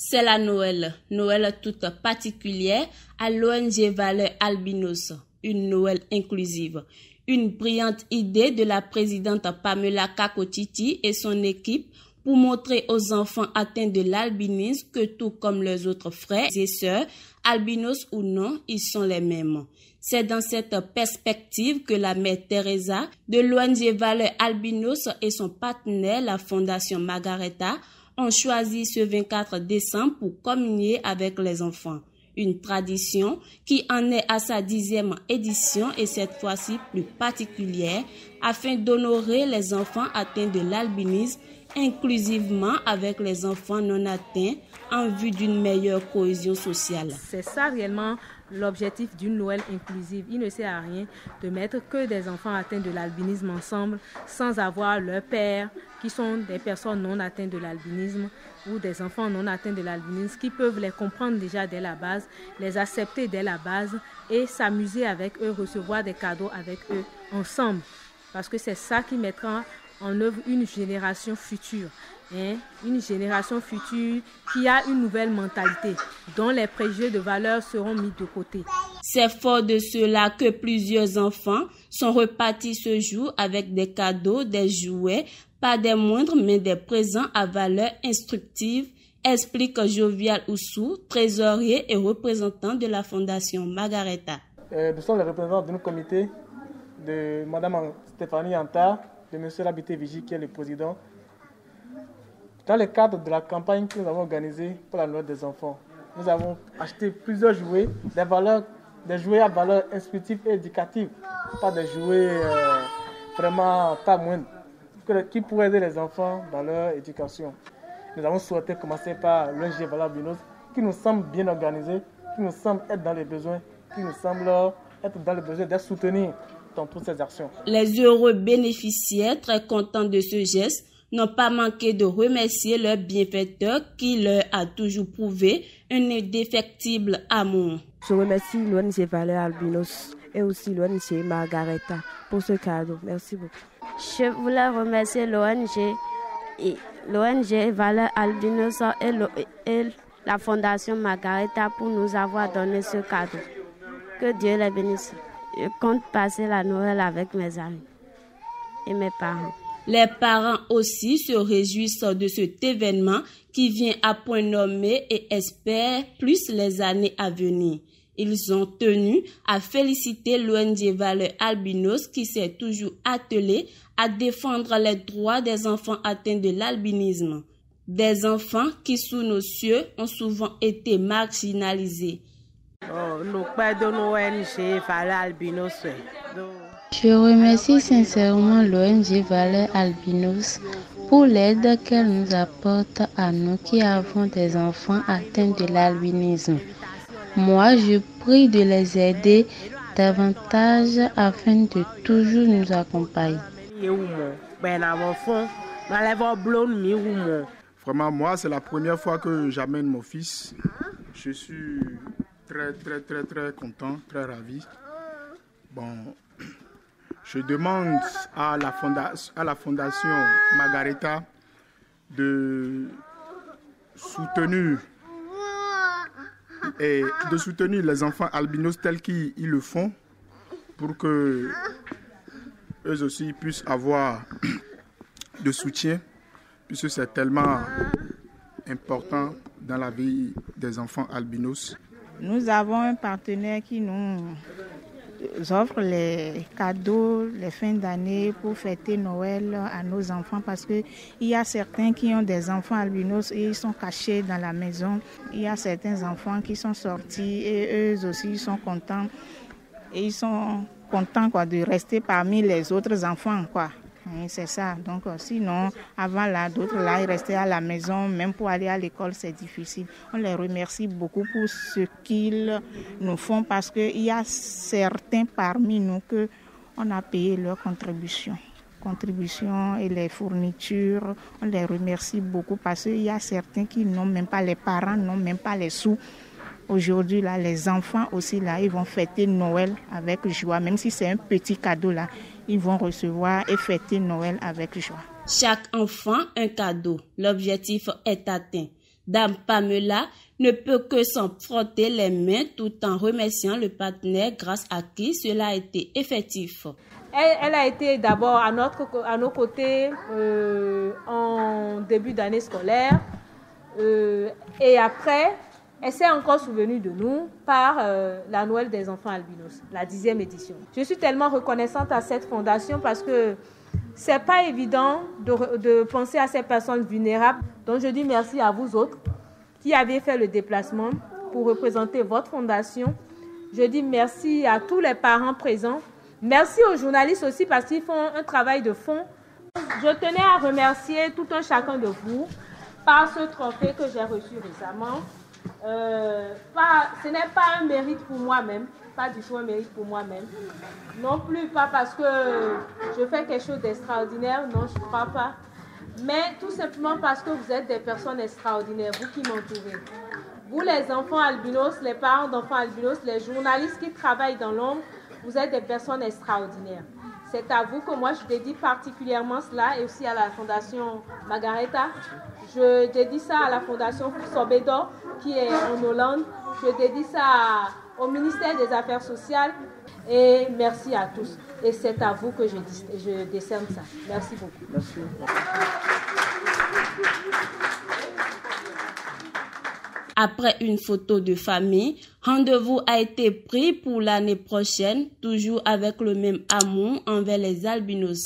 C'est la Noël toute particulière à l'ONG Valeurs Albinos, une Noël inclusive. Une brillante idée de la présidente Pamela Kakotiti et son équipe pour montrer aux enfants atteints de l'albinisme que tout comme leurs autres frères et sœurs, albinos ou non, ils sont les mêmes. C'est dans cette perspective que la mère Teresa de l'ONG Valeurs Albinos et son partenaire, la Fondation Margareta, ont choisi ce 24 décembre pour communier avec les enfants. Une tradition qui en est à sa 10e édition et cette fois-ci plus particulière afin d'honorer les enfants atteints de l'albinisme inclusivement avec les enfants non atteints en vue d'une meilleure cohésion sociale. C'est ça réellement l'objectif d'une Noël inclusive. Il ne sert à rien de mettre que des enfants atteints de l'albinisme ensemble sans avoir leur père qui sont des personnes non atteintes de l'albinisme ou des enfants non atteints de l'albinisme qui peuvent les comprendre déjà dès la base, les accepter dès la base et s'amuser avec eux, recevoir des cadeaux avec eux ensemble. Parce que c'est ça qui mettra en œuvre une génération future. Une génération future qui a une nouvelle mentalité, dont les préjugés de valeur seront mis de côté. C'est fort de cela que plusieurs enfants sont repartis ce jour avec des cadeaux, des jouets, pas des moindres, mais des présents à valeur instructive, explique Jovial Oussou, trésorier et représentant de la Fondation Margareta. Nous sommes les représentants de notre comité, de Mme Stéphanie Anta, de M. Labité Vigie, qui est le président. Dans le cadre de la campagne que nous avons organisée pour la Noël des enfants, nous avons acheté plusieurs jouets, des jouets à valeur instructive et éducative, pas des jouets vraiment pas moindres, qui pourraient aider les enfants dans leur éducation. Nous avons souhaité commencer par l'ONG Valeurs Albinos, qui nous semble bien organisé, qui nous semble être dans les besoins, qui nous semble être dans le besoin d'être soutenus dans toutes ces actions. Les heureux bénéficiaires, très contents de ce geste, n'ont pas manqué de remercier leur bienfaiteur qui leur a toujours prouvé un indéfectible amour. Je remercie l'ONG Valeurs Albinos et aussi l'ONG Margareta pour ce cadeau. Merci beaucoup. Je voulais remercier l'ONG Valeurs Albinos et la Fondation Margareta pour nous avoir donné ce cadeau. Que Dieu les bénisse. Je compte passer la Noël avec mes amis et mes parents. Les parents aussi se réjouissent de cet événement qui vient à point nommé et espèrent plus les années à venir. Ils ont tenu à féliciter l'ONG Valeurs Albinos qui s'est toujours attelée à défendre les droits des enfants atteints de l'albinisme. Des enfants qui, sous nos cieux, ont souvent été marginalisés. Je remercie sincèrement l'ONG Valeurs Albinos pour l'aide qu'elle nous apporte à nous qui avons des enfants atteints de l'albinisme. Moi, je prie de les aider davantage afin de toujours nous accompagner. Vraiment, moi, c'est la première fois que j'amène mon fils. Je suis très content, très ravi. Je demande à la Fondation Margareta de soutenir les enfants albinos tels qu'ils le font pour que eux aussi puissent avoir de soutien puisque c'est tellement important dans la vie des enfants albinos. Nous avons un partenaire qui nous offre les cadeaux, les fins d'année pour fêter Noël à nos enfants parce qu'il y a certains qui ont des enfants albinos et ils sont cachés dans la maison. Il y a certains enfants qui sont sortis et eux aussi ils sont contents. Et ils sont contents de rester parmi les autres enfants. C'est ça. Donc sinon, avant là, d'autres là, ils restaient à la maison, même pour aller à l'école, c'est difficile. On les remercie beaucoup pour ce qu'ils nous font parce qu'il y a certains parmi nous qu'on a payé leur contribution et les fournitures. On les remercie beaucoup parce qu'il y a certains qui n'ont même pas, les parents n'ont même pas les sous. Aujourd'hui, là, les enfants aussi, là, ils vont fêter Noël avec joie, même si c'est un petit cadeau, là. Ils vont recevoir et fêter Noël avec joie. Chaque enfant, un cadeau. L'objectif est atteint. Dame Pamela ne peut que s'en frotter les mains tout en remerciant le partenaire grâce à qui cela a été effectif. Elle a été d'abord à nos côtés en début d'année scolaire et après, elle s'est encore souvenue de nous par la Noël des enfants albinos, la 10e édition. Je suis tellement reconnaissante à cette fondation parce que c'est pas évident de penser à ces personnes vulnérables. Donc je dis merci à vous autres qui avez fait le déplacement pour représenter votre fondation. Je dis merci à tous les parents présents. Merci aux journalistes aussi parce qu'ils font un travail de fond. Je tenais à remercier tout un chacun de vous par ce trophée que j'ai reçu récemment. Ce n'est pas un mérite pour moi-même, pas du tout un mérite pour moi-même. Non plus pas parce que je fais quelque chose d'extraordinaire, non, je ne crois pas. Mais tout simplement parce que vous êtes des personnes extraordinaires, vous qui m'entourez. Vous les enfants albinos, les parents d'enfants albinos, les journalistes qui travaillent dans l'ombre, vous êtes des personnes extraordinaires. C'est à vous que moi je dédie particulièrement cela et aussi à la Fondation Margareta. Je dédie ça à la Fondation Sobedo qui est en Hollande. Je dédie ça au ministère des Affaires sociales et merci à tous. Et c'est à vous que je décerne ça. Merci beaucoup. Merci. Après une photo de famille, rendez-vous a été pris pour l'année prochaine, toujours avec le même amour envers les albinos.